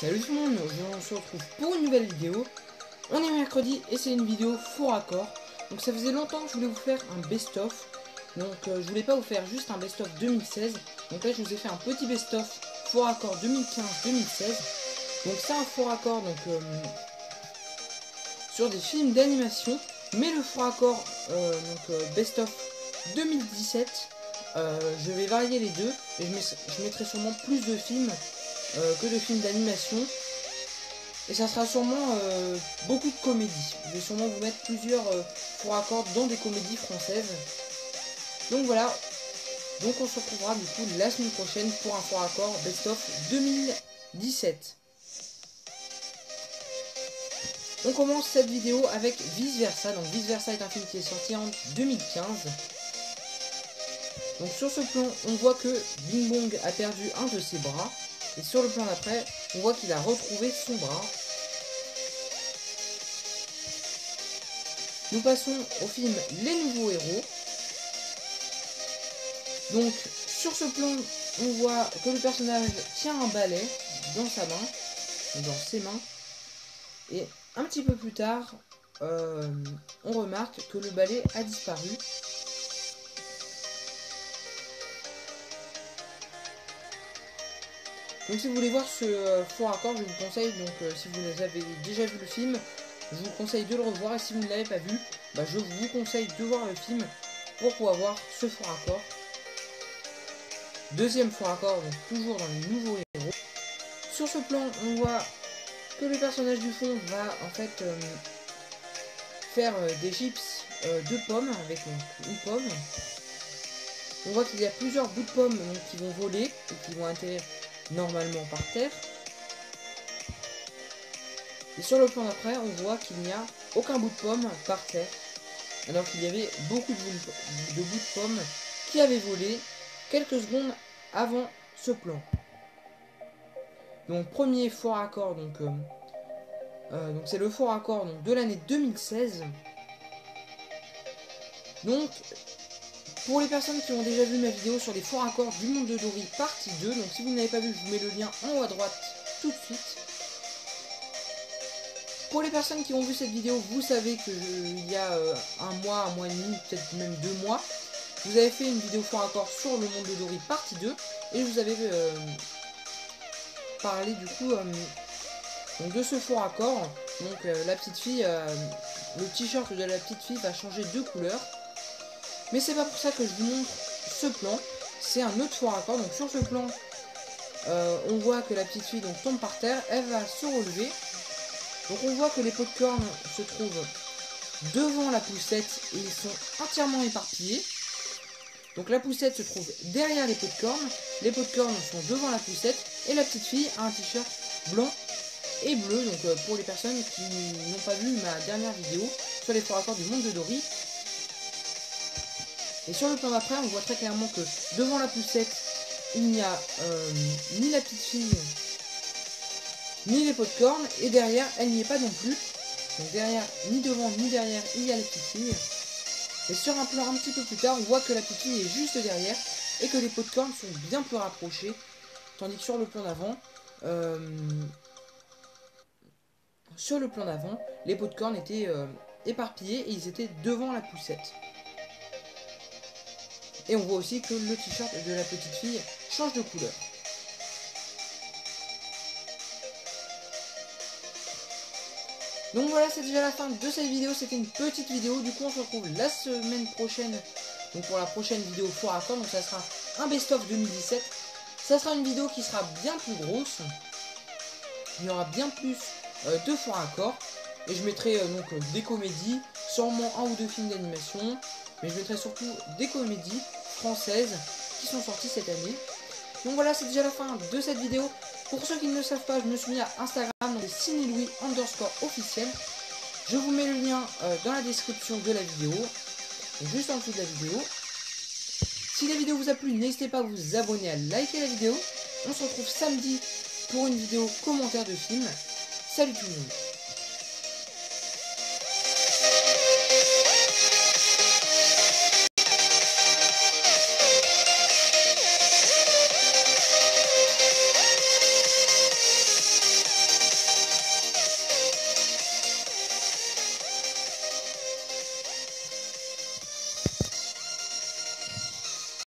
Salut tout le monde, aujourd'hui on se retrouve pour une nouvelle vidéo. On est mercredi et c'est une vidéo faux raccord. Donc ça faisait longtemps que je voulais vous faire un best-of. Donc je voulais pas vous faire juste un best-of 2016. Donc là je vous ai fait un petit best-of faux raccord 2015-2016. Donc c'est un faux raccord sur des films d'animation. Mais le faux raccord best-of 2017, je vais varier les deux. Et je mettrai sûrement plus de films que de films d'animation. Et ça sera sûrement beaucoup de comédies. Je vais sûrement vous mettre plusieurs faux raccords dans des comédies françaises. Donc voilà. Donc on se retrouvera du coup la semaine prochaine pour un faux raccord best-of 2017. On commence cette vidéo avec Vice Versa. Donc Vice Versa est un film qui est sorti en 2015. Donc sur ce plan, on voit que Bing Bong a perdu un de ses bras. Et sur le plan d'après, on voit qu'il a retrouvé son bras. Nous passons au film Les Nouveaux Héros. Donc sur ce plan, on voit que le personnage tient un balai dans sa main, dans ses mains. Et un petit peu plus tard, on remarque que le balai a disparu. Donc si vous voulez voir ce faux raccord, je vous conseille, si vous avez déjà vu le film, je vous conseille de le revoir. Et si vous ne l'avez pas vu, je vous conseille de voir le film pour pouvoir voir ce faux raccord. Deuxième faux raccord, donc toujours dans les nouveaux héros. Sur ce plan, on voit que le personnage du fond va en fait faire des chips de pommes avec une pomme. On voit qu'il y a plusieurs bouts de pommes qui vont voler et qui vont atterrir normalement par terre. Et sur le plan d'après, on voit qu'il n'y a aucun bout de pomme par terre, alors qu'il y avait beaucoup de bouts de pommes qui avaient volé quelques secondes avant ce plan. Donc premier faux raccord, donc c'est le faux raccord de l'année 2016. Donc pour les personnes qui ont déjà vu ma vidéo sur les faux raccords du monde de Dory partie 2, donc si vous ne l'avez pas vu, je vous mets le lien en haut à droite tout de suite. Pour les personnes qui ont vu cette vidéo, vous savez que il y a un mois et demi, peut-être même 2 mois, vous avez fait une vidéo faux raccord sur le monde de Dory partie 2 et je vous avais parlé du coup de ce faux raccord. Donc la petite fille, le t-shirt de la petite fille va changer de couleur. Mais c'est pas pour ça que je vous montre ce plan. C'est un autre faux raccord. Donc sur ce plan, on voit que la petite fille tombe par terre. Elle va se relever. Donc on voit que les pots de corne se trouvent devant la poussette et ils sont entièrement éparpillés. Donc la poussette se trouve derrière les pots de corne. Les pots de corne sont devant la poussette. Et la petite fille a un t-shirt blanc et bleu. Donc pour les personnes qui n'ont pas vu ma dernière vidéo sur les faux raccords du monde de Dory. Et sur le plan d'après, on voit très clairement que devant la poussette, il n'y a ni la petite fille, ni les pots de corne. Et derrière, elle n'y est pas non plus. Donc derrière, ni devant, ni derrière, il y a les petites filles. Et sur un plan un petit peu plus tard, on voit que la petite fille est juste derrière. Et que les pots de corne sont bien plus rapprochés. Tandis que sur le plan d'avant, les pots de corne étaient éparpillés et ils étaient devant la poussette. Et on voit aussi que le t-shirt de la petite fille change de couleur. Donc voilà, c'est déjà la fin de cette vidéo. C'était une petite vidéo. Du coup, on se retrouve la semaine prochaine. Donc pour la prochaine vidéo faux raccord. Donc ça sera un best-of 2017. Ça sera une vidéo qui sera bien plus grosse. Il y aura bien plus de faux raccords. Et je mettrai des comédies. Sûrement un ou deux films d'animation. Mais je mettrai surtout des comédies françaises qui sont sorties cette année. Donc voilà, c'est déjà la fin de cette vidéo. Pour ceux qui ne le savent pas, je me suis mis à Instagram, donc cinelouis_officiel. Je vous mets le lien dans la description de la vidéo, juste en dessous de la vidéo. Si la vidéo vous a plu, n'hésitez pas à vous abonner, à liker la vidéo. On se retrouve samedi pour une vidéo commentaire de film. Salut tout le monde.